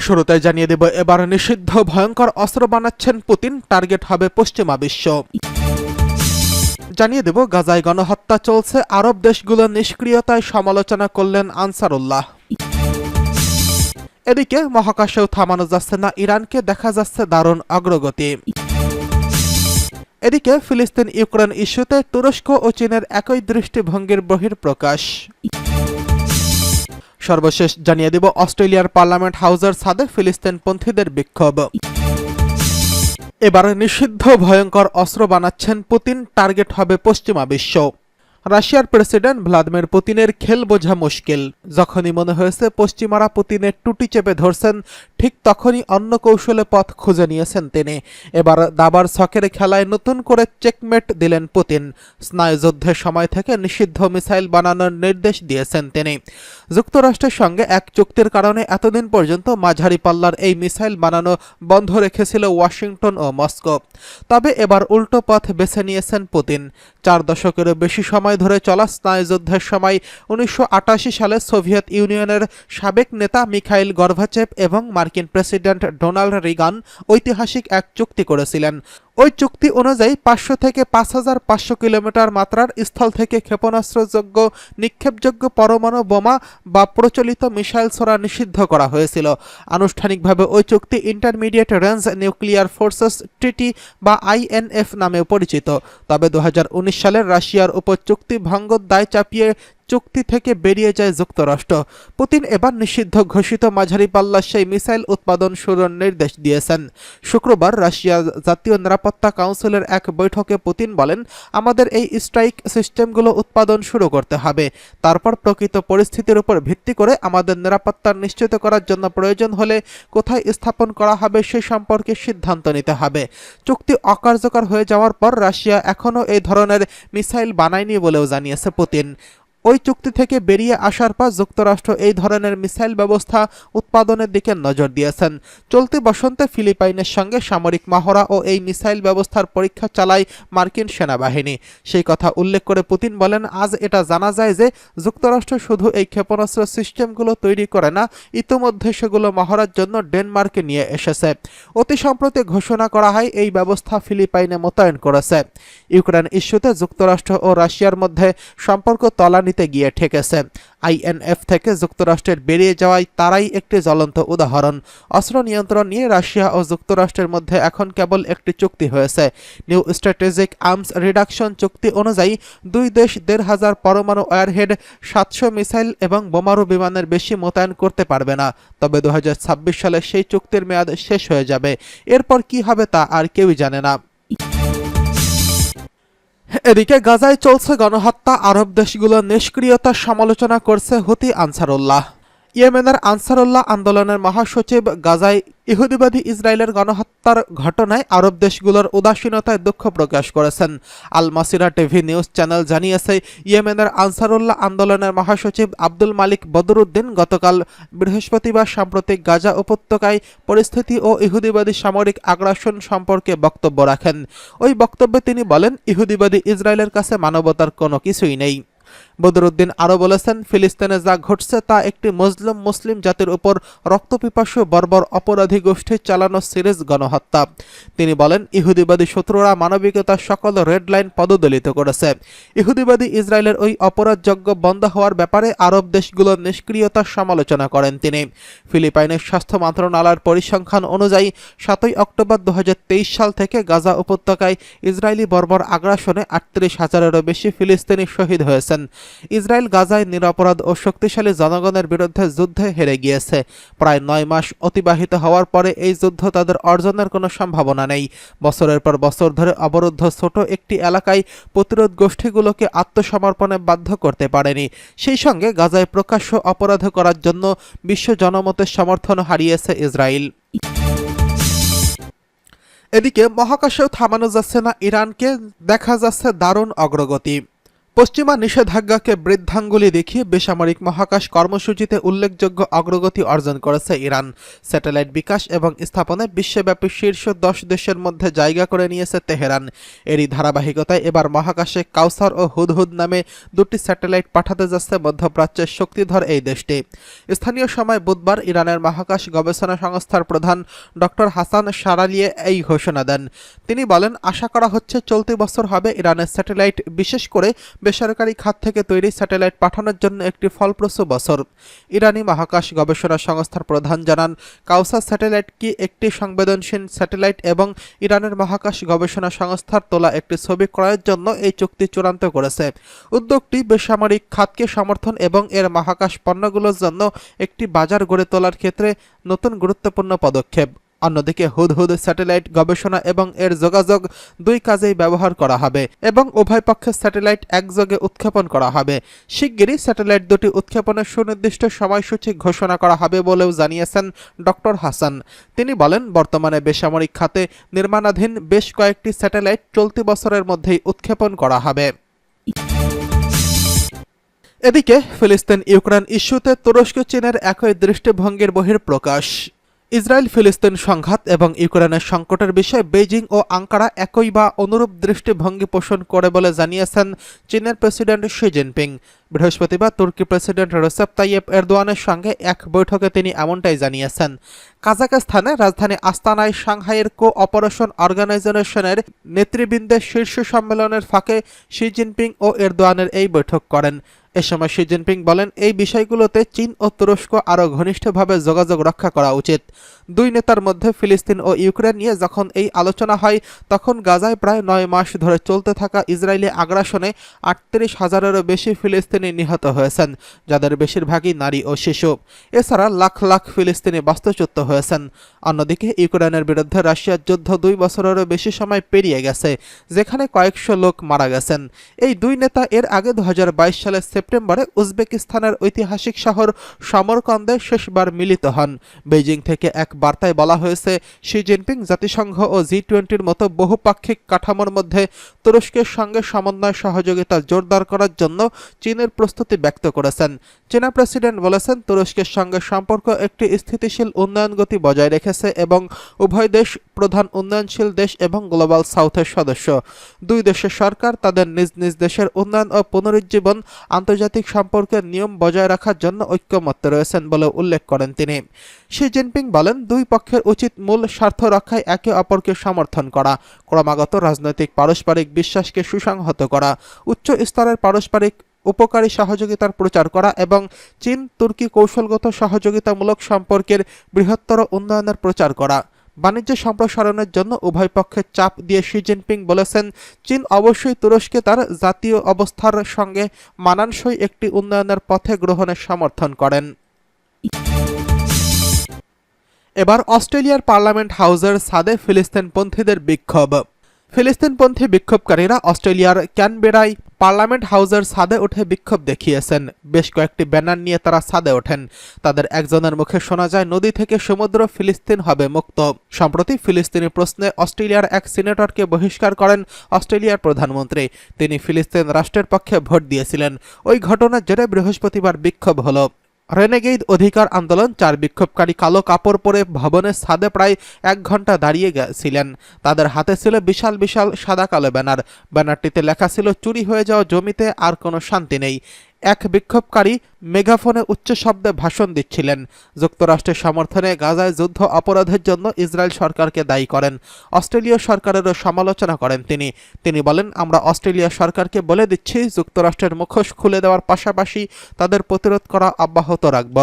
শুরুতে জানিয়ে দেব, এবার নিষিদ্ধ ভয়ঙ্কর অস্ত্র বানাচ্ছেন পুতিন, টার্গেট হবে পশ্চিমা বিশ্ব। জানিয়ে দেব, গাজায় গণহত্যা চলছে, আরব দেশগুলোর নিষ্ক্রিয়তায় সমালোচনা করলেন আনসারুল্লাহ। এদিকে মহাকাশেও থামানো যাচ্ছে না ইরানকে, দেখা যাচ্ছে দারুণ অগ্রগতি। এদিকে ফিলিস্তিন ইউক্রেন ইস্যুতে তুরস্ক ও চীনের একই দৃষ্টিভঙ্গির বহিঃপ্রকাশ। সর্বশেষ জানিয়ে দেব, অস্ট্রেলিয়ার পার্লামেন্ট হাউসের ছাদে ফিলিস্তিনপন্থীদের বিক্ষোভ। এবার নিষিদ্ধ ভয়ঙ্কর অস্ত্র বানাচ্ছেন পুতিন, টার্গেট হবে পশ্চিমা বিশ্ব। রাশিয়ার প্রেসিডেন্ট ভ্লাদিমির পুতিনের খেল বোঝা মুশকিল। যখনই মনে হয়েছে পশ্চিমারা পুতিনের টুটি চেপে ধরছেন, ঠিক তখনই অন্য কৌশলে পথ খুঁজে নিয়েছেন তিনি। এবার দাবার ছকের খেলায় নতুন করে চেকমেট দিলেন পুতিন। স্নায়ুযুদ্ধের সময় থেকে নিষিদ্ধ মিসাইল বানানোর নির্দেশ দিয়েছেন তিনি। যুক্তরাষ্ট্রের সঙ্গে এক চুক্তির কারণে এতদিন পর্যন্ত মাঝারি পাল্লার এই মিসাইল বানানো বন্ধ রেখেছিল ওয়াশিংটন ও মস্কো। তবে এবার উল্টো পথ বেছে নিয়েছেন পুতিন। 4 দশকেরও বেশি সময় ধরে চলা স্নায়ুযুদ্ধের সময় 1988 সালে সোভিয়েত ইউনিয়নের সাবেক নেতা মিখাইল গর্বাচেভ এবং মার্কিন প্রেসিডেন্ট ডোনাল্ড রিগান ঐতিহাসিক এক চুক্তি করেছিলেন। ওই চুক্তি অনুযায়ী 500 থেকে 5500 কিলোমিটার মাত্রার স্থল থেকে ক্ষেপণাস্ত্রযোগ্য নিক্ষেপযোগ্য পরমাণু বোমা বা প্রচলিত মিসাইল ছোড়া নিষিদ্ধ করা হয়েছিল। আনুষ্ঠানিকভাবে ওই চুক্তি ইন্টারমিডিয়েট রেঞ্জ নিউক্লিয়ার ফোর্সেস ট্রিটি বা INF নামেও পরিচিত। তবে 2019 সালের রাশিয়ার উপর চুক্তি ভঙ্গের দায় চাপিয়ে চুক্তি থেকে বেরিয়ে যায় যুক্তরাষ্ট্র। পুতিন এবার নিষিদ্ধ ঘোষিত মাঝারি পাল্লার সেই মিসাইল উৎপাদন শুরুর নির্দেশ দিয়েছেন। শুক্রবার রাশিয়ার জাতীয় নিরাপত্তা কাউন্সিলের এক বৈঠকে পুতিন বলেন, আমাদের এই স্ট্রাইক সিস্টেমগুলো উৎপাদন শুরু করতে হবে। তারপর প্রকৃত পরিস্থিতির উপর ভিত্তি করে আমাদের নিরাপত্তা নিশ্চিত করার জন্য প্রয়োজন হলে কোথায় স্থাপন করা হবে সে সম্পর্কে সিদ্ধান্ত নিতে হবে। চুক্তি অকার্যকর হয়ে যাওয়ার পর রাশিয়া এখনও এই ধরনের মিসাইল বানায়নি বলেও জানিয়েছে পুতিন। ওই চুক্তি থেকে বেরিয়ে আসার পর যুক্তরাষ্ট্র এই ধরনের মিসাইল ব্যবস্থা উৎপাদনের দিকে নজর দিয়েছেন। চলতি বসন্তে ফিলিপাইনের সঙ্গে সামরিক মহড়া ও এই মিসাইল ব্যবস্থার পরীক্ষা চালায় মার্কিন সেনাবাহিনী। সেই কথা উল্লেখ করে পুতিন বলেন, আজ এটা জানা যায় যে যুক্তরাষ্ট্র শুধু এই ক্ষেপণাস্ত্র সিস্টেমগুলো তৈরি করে না, ইতোমধ্যে সেগুলো মহড়ার জন্য ডেনমার্কে নিয়ে এসেছে। অতি সম্প্রতি ঘোষণা করা হয় এই ব্যবস্থা ফিলিপাইনে মোতায়েন করেছে। ইউক্রেন ইস্যুতে যুক্তরাষ্ট্র ও রাশিয়ার মধ্যে সম্পর্ক তলানিতে গিয়ে ঠেকেছে। INF থেকে যুক্তরাষ্ট্রের বেরিয়ে যাওয়ায় তারাই একটি জ্বলন্ত উদাহরণ। অস্ত্র নিয়ন্ত্রণ নিয়ে রাশিয়া ও যুক্তরাষ্ট্রের মধ্যে এখন কেবল একটি চুক্তি হয়েছে। নিউ স্ট্র্যাটেজিক আর্মস রিডাকশন চুক্তি অনুযায়ী দুই দেশ 1500 পরমাণু ওয়ারহেড, 700 মিসাইল এবং বোমারু বিমানের বেশি মোতায়েন করতে পারবে না। তবে 2026 সালে সেই চুক্তির মেয়াদ শেষ হয়ে যাবে। এরপর কি হবে তা আর কেউই জানে না। এদিকে গাজায় চলছে গণহত্যা, আরব দেশগুলোর নিষ্ক্রিয়তার সমালোচনা করছে হুতি আনসারুল্লাহ। ইয়েমেনের আনসারুল্লাহ আন্দোলনের মহাসচিব গাজায় ইহুদিবাদী ইসরায়েলের গণহত্যার ঘটনায় আরব দেশগুলোর উদাসীনতায় দুঃখ প্রকাশ করেছেন। আল মাসিরা টিভি নিউজ চ্যানেল জানিয়েছে, ইয়েমেনের আনসারুল্লাহ আন্দোলনের মহাসচিব আব্দুল মালিক বদরুদ্দিন গতকাল বৃহস্পতিবার সাম্প্রতিক গাজা উপত্যকায় পরিস্থিতি ও ইহুদিবাদী সামরিক আগ্রাসন সম্পর্কে বক্তব্য রাখেন। ওই বক্তব্যে তিনি বলেন, ইহুদিবাদী ইসরায়েলের কাছে মানবতার কোনো কিছুই নেই। বদরুদ্দিন আরও বলেছেন, ফিলিস্তিনে যা ঘটছে তা একটি মুসলিম জাতির উপর রক্তপিপাসু বর্বর অপরাধী গোষ্ঠীর চালানো সিরিজ গণহত্যা। তিনি বলেন, ইহুদিবাদী শত্রুরা মানবিকতার সকল রেড লাইন পদদলিত করেছে। ইহুদিবাদী ইসরায়েলের ওই অপরাধযজ্ঞ বন্ধ হওয়ার ব্যাপারে আরব দেশগুলোর নিষ্ক্রিয়তার সমালোচনা করেন তিনি। ফিলিপাইনের স্বাস্থ্য মন্ত্রণালয়ের পরিসংখ্যান অনুযায়ী 7 অক্টোবর 2023 সাল থেকে গাজা উপত্যকায় ইসরায়েলি বর্বর আগ্রাসনে 38,000-এরও বেশি ফিলিস্তিনি শহীদ হয়েছেন। ইসরায়েল গাজায় নিরপরাধ ও শক্তিশালী জনগণের বিরুদ্ধে যুদ্ধে হেরে গিয়েছে। প্রায় 9 মাস অতিবাহিত হওয়ার পরে এই যুদ্ধ তাদের অর্জনের কোনো সম্ভাবনা নেই। বছরের পর বছর ধরে অবরুদ্ধ ছোট একটি এলাকায় প্রতিরোধ গোষ্ঠীগুলোকে আত্মসমর্পণে বাধ্য করতে পারেনি। সেই সঙ্গে গাজায় প্রকাশ্য অপরাধ করার জন্য বিশ্ব জনমতের সমর্থন হারিয়েছে ইসরায়েল। এদিকে মহাকাশেও থামানো যাচ্ছে না ইরানকে, দেখা যাচ্ছে দারুণ অগ্রগতি। পশ্চিমা নিষেধাজ্ঞাকে বৃদ্ধাঙ্গুলি দেখিয়ে বেসামরিক মহাকাশ কর্মসূচিতে উল্লেখযোগ্য অগ্রগতি অর্জন করেছে ইরান। স্যাটেলাইট বিকাশ এবং স্থাপনায় বিশ্বব্যাপী শীর্ষ 10 দেশের মধ্যে জায়গা করে নিয়েছে তেহরান। এরই ধারাবাহিকতায় এবার মহাকাশে কাউসার ও হুদহুদ নামে দুটি স্যাটেলাইট পাঠাতে যাচ্ছে মধ্যপ্রাচ্যের শক্তিধর এই দেশটি। স্থানীয় সময় বুধবার ইরানের মহাকাশ গবেষণা সংস্থার প্রধান ডক্টর হাসান শারালিয়ে এই ঘোষণা দেন। তিনি বলেন, আশা করা হচ্ছে চলতি বছর হবে ইরানের স্যাটেলাইট, বিশেষ করে বেসরকারি খাত থেকে তৈরি স্যাটেলাইট পাঠানোর জন্য একটি ফলপ্রসূ বছর। ইরানি মহাকাশ গবেষণা সংস্থার প্রধান জানান, কাউসার স্যাটেলাইট কি একটি সংবেদনশীল স্যাটেলাইট এবং ইরানের মহাকাশ গবেষণা সংস্থার তোলা একটি ছবি ক্রয়ের জন্য এই চুক্তি চূড়ান্ত করেছে। উদ্যোগটি বেসামরিক খাতকে সমর্থন এবং এর মহাকাশ পণ্যগুলোর জন্য একটি বাজার গড়ে তোলার ক্ষেত্রে নতুন গুরুত্বপূর্ণ পদক্ষেপ। অন্যদিকে হুদহুদ স্যাটেলাইট গবেষণা এবং এর যোগাযোগ দুই কাজেই ব্যবহার করা হবে এবং উভয় পক্ষের স্যাটেলাইট একযোগে উৎক্ষেপণ করা হবে। শিগগিরই স্যাটেলাইট দুটি উৎক্ষেপণের সুনির্দিষ্ট সময়সূচি ঘোষণা করা হবে বলেও জানিয়েছেন ডক্টর হাসান। তিনি বলেন, বর্তমানে বেসামরিক খাতে নির্মাণাধীন বেশ কয়েকটি স্যাটেলাইট চলতি বছরের মধ্যেই উৎক্ষেপণ করা হবে। এদিকে ফিলিস্তিন ইউক্রেন ইস্যুতে তুরস্ক চীনের একই দৃষ্টিভঙ্গির বহিঃপ্রকাশ। ইসরায়েল ফিলিস্তিন সংঘাত এবং ইউক্রেনের সংকটের বিষয়ে বেইজিং ও আঙ্কারা একই বা অনুরূপ দৃষ্টিভঙ্গি পোষণ করে বলে জানিয়েছেন চীনের প্রেসিডেন্ট শি জিনপিং। বৃহস্পতিবার তুর্কি প্রেসিডেন্ট রেসেপ তাইয়েপ এরদোয়ানের সঙ্গে এক বৈঠকে তিনি এমনটাই জানিয়েছেন। কাজাখস্তানের রাজধানী আস্তানায় সাংহাইয়ের কো-অপারেশন অর্গানাইজেশনের নেতৃবৃন্দের শীর্ষ সম্মেলনের ফাঁকে শি জিনপিং ও এরদোয়ানের এই বৈঠক করেন। এ সময় শি জিনপিং বলেন, এই বিষয়গুলোতে চীন ও তুরস্ক আরও ঘনিষ্ঠভাবে যোগাযোগ রক্ষা করা উচিত। দুই নেতার মধ্যে ফিলিস্তিন ও ইউক্রেন নিয়ে যখন এই আলোচনা হয়, তখন গাজায় প্রায় 9 মাস ধরে চলতে থাকা ইসরায়েলি আগ্রাসনে 38,000-এরও বেশি ফিলিস্তিনি নিহত হয়েছেন, যাদের বেশিরভাগই নারী ও শিশু। এছাড়া লাখ লাখ ফিলিস্তিনি বাস্তুচ্যুত হয়েছেন। অন্যদিকে ইউক্রেনের বিরুদ্ধে রাশিয়ার যুদ্ধ 2 বছরেরও বেশি সময় পেরিয়ে গেছে, যেখানে কয়েকশো লোক মারা গেছেন। এই দুই নেতা এর আগে 2022 সালের সেপ্টেম্বরে উজবেকিস্তানের ঐতিহাসিক শহর সমরকন্দে শেষবার মিলিত হন। বেইজিং থেকে এক বার্তায় বলা হয়েছে, শি জিনপিং জাতিসংঘ ও G20-র মতো বহুপাক্ষিক কাঠামোর মধ্যে তুরস্কের সঙ্গে সমন্বয় সহযোগিতা জোরদার করার জন্য চীনের প্রস্তুতি ব্যক্ত করেছেন। চীনা প্রেসিডেন্ট বলেছেন, তুরস্কের সঙ্গে সম্পর্ক একটি স্থিতিশীল উন্নয়ন গতি বজায় রেখেছে এবং উভয় দেশ প্রধান উন্নয়নশীল দেশ এবং গ্লোবাল সাউথের সদস্য। দুই দেশের সরকার তাদের নিজ নিজ দেশের উন্নয়ন ও পুনরুজ্জীবন আন্তর্জাতিক সম্পর্কের নিয়ম বজায় রাখার জন্য ঐক্যমত্য রয়েছেন বলে উল্লেখ করেন তিনি। শি জিনপিং বলেন, দুই পক্ষের উচিত মূল স্বার্থ রক্ষায় একে অপরকে সমর্থন করা, ক্রমাগত রাজনৈতিক পারস্পরিক বিশ্বাসকে সুসংহত করা, উচ্চ স্তরের পারস্পরিক উপকারী সহযোগিতার প্রচার করা এবং চীন তুর্কি কৌশলগত সহযোগিতামূলক সম্পর্কের বৃহত্তর উন্নয়নের প্রচার করা। বাণিজ্য সম্প্রসারণের জন্য উভয় পক্ষের চাপ দিয়ে শি জিনপিং বলেছেন, চীন অবশ্যই তুরস্কে তার জাতীয় অবস্থার সঙ্গে মানানসই একটি উন্নয়নের পথে গ্রহণের সমর্থন করেন। এবার অস্ট্রেলিয়ার পার্লামেন্ট হাউসের ছাদে ফিলিস্তিনপন্থীদের বিক্ষোভ। ফিলিস্তিনপন্থী বিক্ষোভকারীরা অস্ট্রেলিয়ার ক্যানবেরায় পার্লামেন্ট হাউসের ছাদে উঠে বিক্ষোভ দেখিয়েছেন। বেশ কয়েকটি ব্যানার নিয়ে তারা ছাদে ওঠেন। তাদের একজনের মুখে শোনা যায়, নদী থেকে সমুদ্র, ফিলিস্তিন হবে মুক্ত। সম্প্রতি ফিলিস্তিনি প্রশ্নে অস্ট্রেলিয়ার এক সিনেটরকে বহিষ্কার করেন অস্ট্রেলিয়ার প্রধানমন্ত্রী। তিনি ফিলিস্তিন রাষ্ট্রের পক্ষে ভোট দিয়েছিলেন। ওই ঘটনার জেরে বৃহস্পতিবার বিক্ষোভ হলো। রেনেগেইদ অধিকার আন্দোলন 4 বিক্ষোভকারী কালো কাপড় পরে ভবনের ছাদে প্রায় 1 ঘন্টা দাঁড়িয়ে ছিলেন। তাদের হাতে ছিল বিশাল বিশাল সাদা কালো ব্যানার। ব্যানারটিতে লেখা ছিল, চুরি হয়ে যাওয়া জমিতে আর কোনো শান্তি নেই। এক বিক্ষোভকারী মেগাফোনে উচ্চ শব্দে ভাষণ দিচ্ছিলেন। যুক্তরাষ্ট্রের সমর্থনে গাজায় যুদ্ধ অপরাধের জন্য ইসরায়েল সরকারকে দায়ী করেন। অস্ট্রেলীয় সরকারেরও সমালোচনা করেন তিনি বলেন, আমরা অস্ট্রেলিয়া সরকারকে বলে দিচ্ছি, যুক্তরাষ্ট্রের মুখোশ খুলে দেওয়ার পাশাপাশি তাদের প্রতিরোধ করা অব্যাহত রাখব।